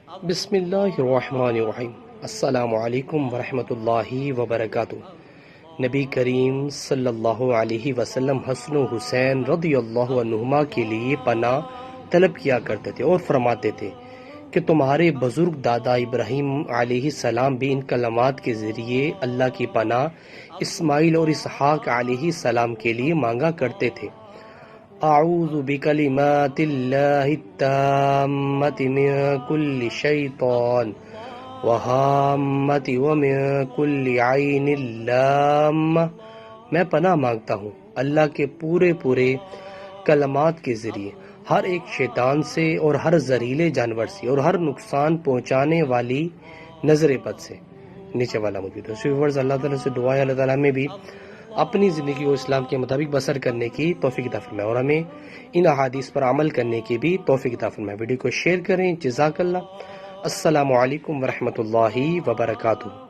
بسم اللہ الرحمن الرحیم۔ السلام علیکم ورحمۃ اللہ وبرکاتہ۔ نبی کریم صلی اللہ علیہ وسلم حسن و حسین رضی اللہ عنہما کے لیے پناہ طلب کیا کرتے تھے اور فرماتے تھے کہ تمہارے بزرگ دادا ابراہیم علیہ السلام بھی ان کلمات کے ذریعے اللہ کی پناہ اسماعیل اور اسحاق علیہ السلام کے لیے مانگا کرتے تھے۔ اعوذ بکلمات اللہ التامۃ من کل شیطان وہامۃ ومن کل عین لامہ۔ میں پناہ مانگتا ہوں اللہ کے پورے کلمات کے ذریعے ہر ایک شیطان سے اور ہر زہریلے جانور سے اور ہر نقصان پہنچانے والی نظر بد سے۔ نیچے والا موجود ہے۔ ویورز، اللہ تعالیٰ سے دعا ہے اللہ تعالیٰ میں بھی اپنی زندگی کو اسلام کے مطابق بسر کرنے کی توفیق عطا فرمائے اور ہمیں ان احادیث پر عمل کرنے کی بھی توفیق عطا فرمائے۔ ویڈیو کو شیئر کریں۔ جزاک اللہ۔ السلام علیکم ورحمۃ اللہ وبرکاتہ۔